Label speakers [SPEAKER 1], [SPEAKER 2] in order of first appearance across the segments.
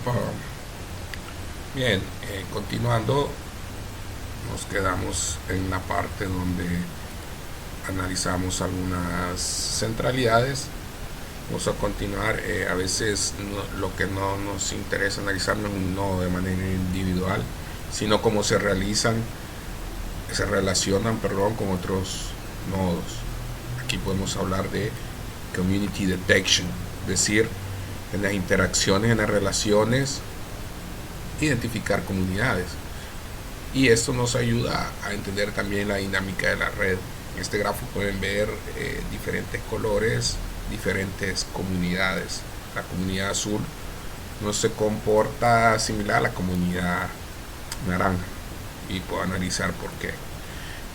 [SPEAKER 1] Ah, bien, continuando, nos quedamos en la parte donde analizamos algunas centralidades. Vamos a continuar. A veces lo que no nos interesa analizar no es un nodo de manera individual, sino cómo se relacionan, perdón, con otros nodos. Aquí podemos hablar de community detection, es decir, en las interacciones, en las relaciones, identificar comunidades. Y esto nos ayuda a entender también la dinámica de la red. En este grafo pueden ver diferentes colores, diferentes comunidades. La comunidad azul no se comporta similar a la comunidad naranja, y puedo analizar por qué,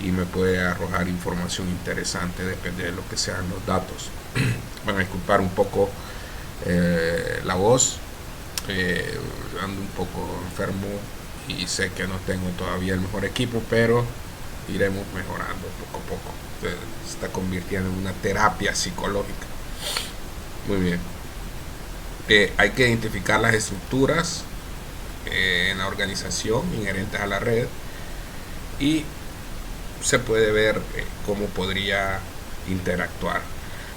[SPEAKER 1] y me puede arrojar información interesante, depende de lo que sean los datos. Van a disculpar un poco la voz, ando un poco enfermo y sé que no tengo todavía el mejor equipo, pero iremos mejorando poco a poco. Se está convirtiendo en una terapia psicológica. Muy bien. Hay que identificar las estructuras en la organización inherentes a la red, y se puede ver cómo podría interactuar.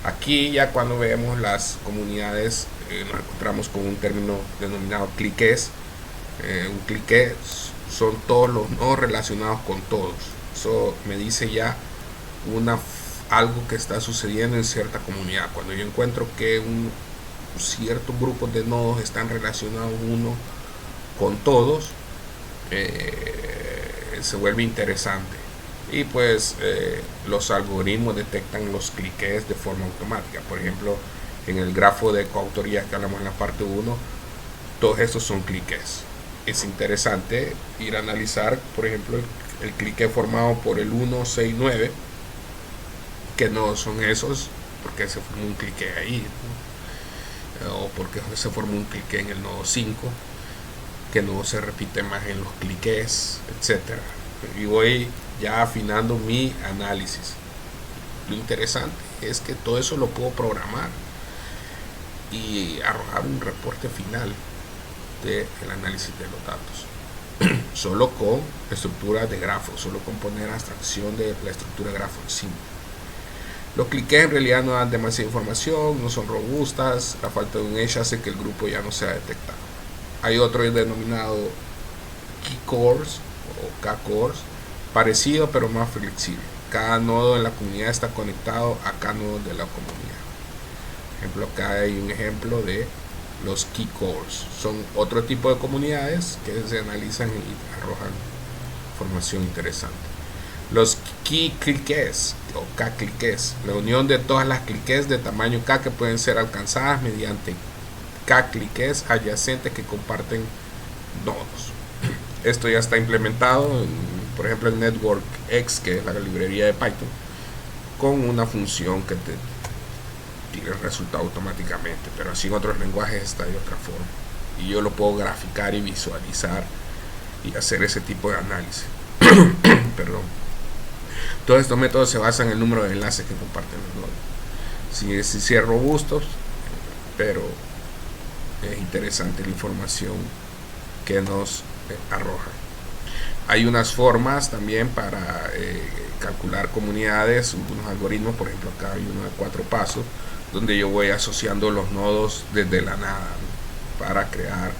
[SPEAKER 1] Aquí ya cuando vemos las comunidades nos encontramos con un término denominado cliques. Un clique son todos los nodos relacionados con todos. Eso me dice ya algo que está sucediendo en cierta comunidad. Cuando yo encuentro que ciertos grupos de nodos están relacionados uno con todos, se vuelve interesante. Y pues los algoritmos detectan los cliques de forma automática. Por ejemplo, en el grafo de coautoría que hablamos en la parte 1, todos estos son cliques. Es interesante ir a analizar, por ejemplo, el clique formado por el 169, que no son esos, porque se formó un clique ahí, ¿no? O porque se formó un clique en el nodo 5, que no se repite más en los cliques, etcétera. Y voy ya afinando mi análisis. Lo interesante es que todo eso lo puedo programar y arrojar un reporte final del análisis de los datos, solo con estructuras de grafos, solo con poner abstracción de la estructura de grafo encima. Los cliques en realidad no dan demasiada información, no son robustas, la falta de un edge hace que el grupo ya no sea detectado. Hay otro denominado key cores o K-cores, parecido pero más flexible. Cada nodo en la comunidad está conectado a cada nodo de la comunidad. Por ejemplo, acá hay un ejemplo de los key cores. Son otro tipo de comunidades que se analizan y arrojan información interesante. Los key cliques o K-cliques, la unión de todas las cliques de tamaño K que pueden ser alcanzadas mediante K-cliques adyacentes que comparten nodos. Esto ya está implementado por ejemplo, en Network X, que es la librería de Python, con una función que te tira el resultado automáticamente, pero así en otros lenguajes está de otra forma, y yo lo puedo graficar y visualizar y hacer ese tipo de análisis. Perdón. Todos estos métodos se basan en el número de enlaces que comparten los nodos. Si es robusto, pero es interesante la información que nos arroja. Hay unas formas también para calcular comunidades, unos algoritmos. Por ejemplo, acá hay uno de 4 pasos donde yo voy asociando los nodos desde la nada, ¿no?, para crear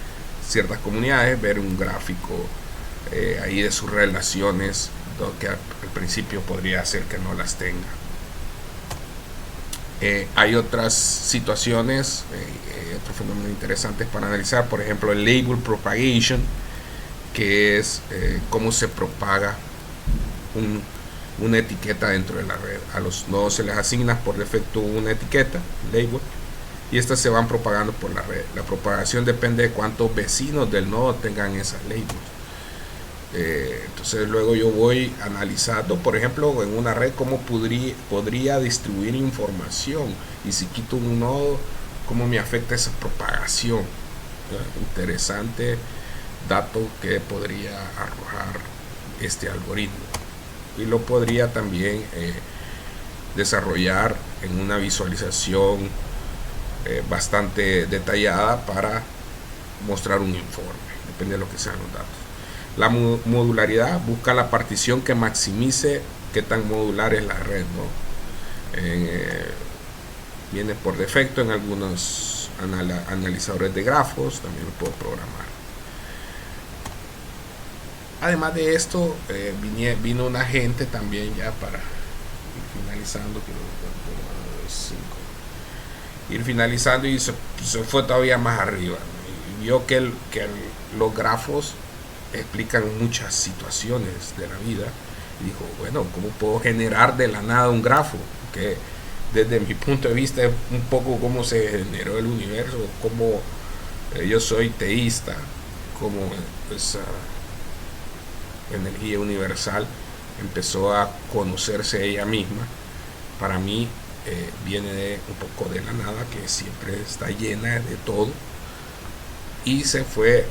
[SPEAKER 1] ciertas comunidades, ver un gráfico ahí de sus relaciones, que al principio podría hacer que no las tenga. Hay otras situaciones, otros fenómenos interesantes para analizar. Por ejemplo, el label propagation, que es cómo se propaga una etiqueta dentro de la red. A los nodos se les asigna por defecto una etiqueta, label, y estas se van propagando por la red. La propagación depende de cuántos vecinos del nodo tengan esas labels. Entonces luego yo voy analizando, por ejemplo, en una red cómo podría distribuir información, y si quito un nodo, cómo me afecta esa propagación. Interesante dato que podría arrojar este algoritmo, y lo podría también desarrollar en una visualización bastante detallada para mostrar un informe, depende de lo que sean los datos. La modularidad busca la partición que maximice qué tan modular es la red, ¿no? Viene por defecto en algunos analizadores de grafos, también lo puedo programar. Además de esto, vino un agente también ya para ir finalizando, ir finalizando y se fue todavía más arriba, ¿no? Y vio que los grafos explican muchas situaciones de la vida y dijo, bueno, ¿cómo puedo generar de la nada un grafo? Que desde mi punto de vista es un poco cómo se generó el universo, cómo yo soy teísta, como esa energía universal empezó a conocerse ella misma. Para mí viene de un poco de la nada, que siempre está llena de todo, y se fue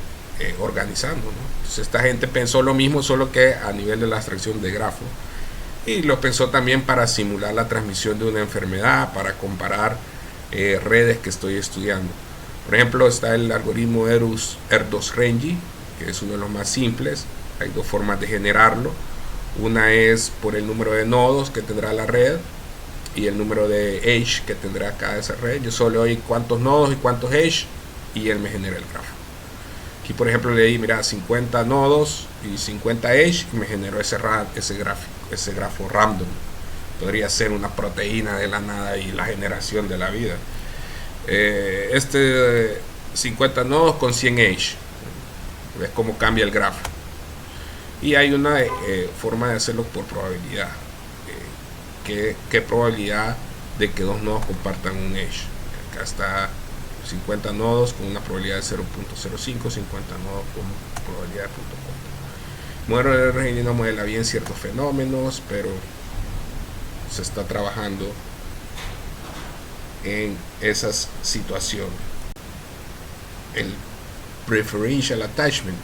[SPEAKER 1] organizando, ¿no? Entonces esta gente pensó lo mismo, solo que a nivel de la abstracción de grafo, y lo pensó también para simular la transmisión de una enfermedad, para comparar redes que estoy estudiando. Por ejemplo, está el algoritmo Erdős-Rényi, que es uno de los más simples. Hay dos formas de generarlo. Una es por el número de nodos que tendrá la red y el número de edge que tendrá cada esa red. Yo solo doy cuántos nodos y cuántos edge y él me genera el grafo. Aquí por ejemplo le di, mira, 50 nodos y 50 edge y me generó ese grafo random. Podría ser una proteína de la nada y la generación de la vida. 50 nodos con 100 edge. ¿Ves cómo cambia el grafo? Y hay una forma de hacerlo por probabilidad. ¿Qué probabilidad de que dos nodos compartan un edge? Acá está 50 nodos con una probabilidad de 0.05, 50 nodos con probabilidad de 0.4. El modelo de Rényi no modela bien ciertos fenómenos, pero se está trabajando en esas situaciones. El preferential attachment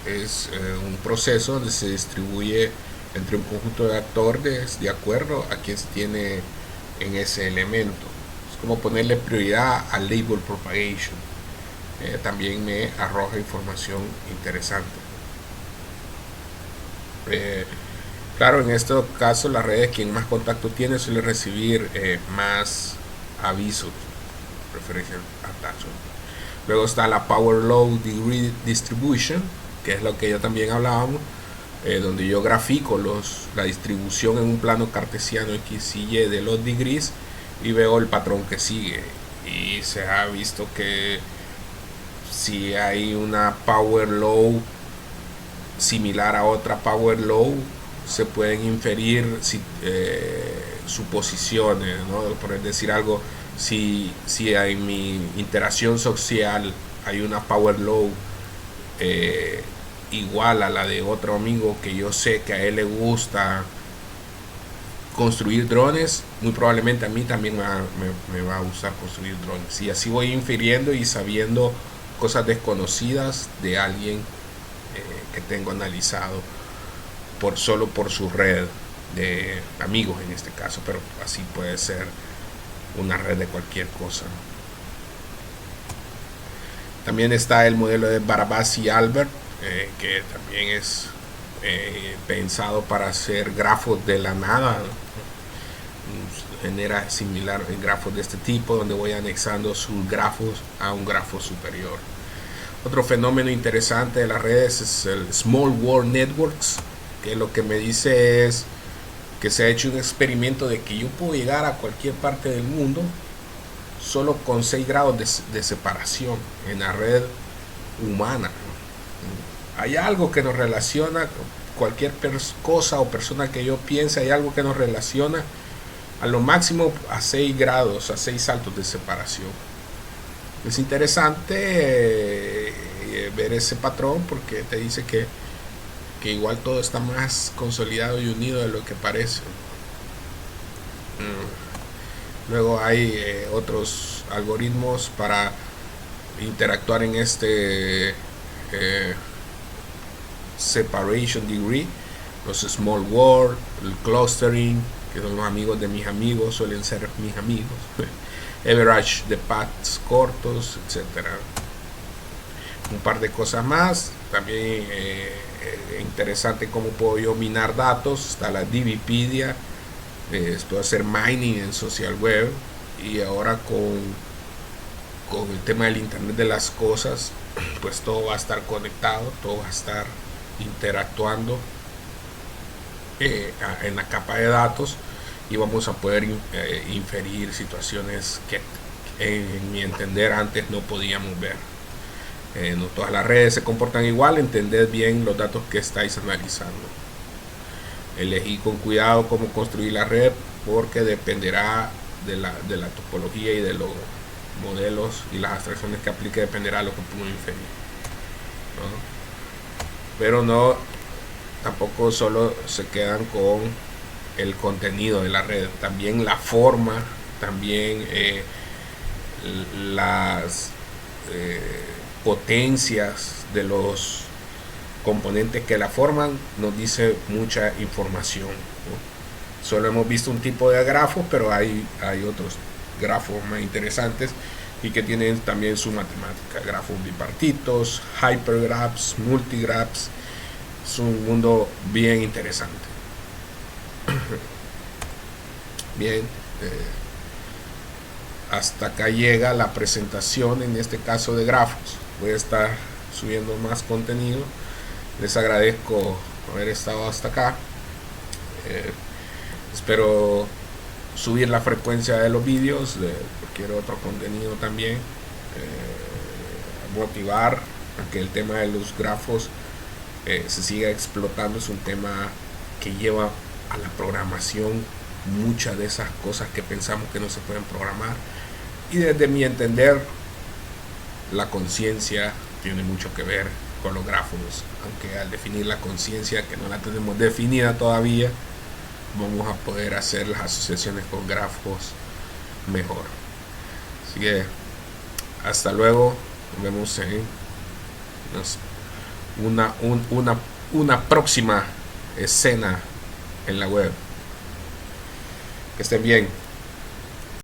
[SPEAKER 1] es un proceso donde se distribuye entre un conjunto de actores de acuerdo a quien se tiene en ese elemento. Es como ponerle prioridad al label propagation. También me arroja información interesante. Claro, en este caso las redes quien más contacto tiene suele recibir más avisos, preferential attachment. Luego está la Power Law Degree Distribution, que es lo que ya también hablábamos, donde yo grafico la distribución en un plano cartesiano X y Y de los degrees y veo el patrón que sigue. Y se ha visto que si hay una Power Law similar a otra Power Law, se pueden inferir suposiciones, ¿no? Por decir algo, si en mi interacción social hay una Power Law igual a la de otro amigo que yo sé que a él le gusta construir drones, muy probablemente a mí también me va a gustar construir drones. Y así voy infiriendo y sabiendo cosas desconocidas de alguien que tengo analizado solo por su red de amigos en este caso, pero así puede ser una red de cualquier cosa. También está el modelo de Barabasi y Albert, que también es pensado para hacer grafos de la nada. Genera similar grafos de este tipo, donde voy anexando sus grafos a un grafo superior. Otro fenómeno interesante de las redes es el Small World Networks, que lo que me dice es que se ha hecho un experimento de que yo puedo llegar a cualquier parte del mundo solo con 6 grados de separación en la red humana. Hay algo que nos relaciona, cualquier cosa o persona que yo piense, hay algo que nos relaciona a lo máximo a 6 grados, a 6 saltos de separación. Es interesante ver ese patrón porque te dice que igual todo está más consolidado y unido de lo que parece. Luego hay otros algoritmos para interactuar en este separation degree, los small world, el clustering, que son los amigos de mis amigos, suelen ser mis amigos, average de paths cortos, etcétera. un par de cosas más. También interesante cómo puedo yo minar datos. Está la Divipedia, puedo hacer mining en social web, y ahora con el tema del internet de las cosas, pues todo va a estar conectado, todo va a estar interactuando en la capa de datos, y vamos a poder inferir situaciones que en mi entender antes no podíamos ver. No todas las redes se comportan igual. Entended bien los datos que estáis analizando. Elegí con cuidado cómo construir la red, porque dependerá de la topología y de los modelos y las abstracciones que aplique, dependerá de lo que puedo inferir, ¿no? Pero no, tampoco solo se quedan con el contenido de la red, también la forma, también las potencias de los componentes que la forman nos dice mucha información, ¿no? Solo hemos visto un tipo de grafos, pero hay otros grafos más interesantes y que tienen también su matemática. Grafos bipartitos, hypergraphs, multigraphs. Es un mundo bien interesante. Bien, hasta acá llega la presentación, en este caso de grafos. Voy a estar subiendo más contenido. Les agradezco haber estado hasta acá. Espero subir la frecuencia de los vídeos, de cualquier otro contenido también. Motivar a que el tema de los grafos se siga explotando. Es un tema que lleva a la programación muchas de esas cosas que pensamos que no se pueden programar, y desde mi entender la conciencia tiene mucho que ver con los grafos, aunque al definir la conciencia, que no la tenemos definida todavía, vamos a poder hacer las asociaciones con grafos mejor. Así que hasta luego, nos vemos en una próxima escena en la web. Que estén bien.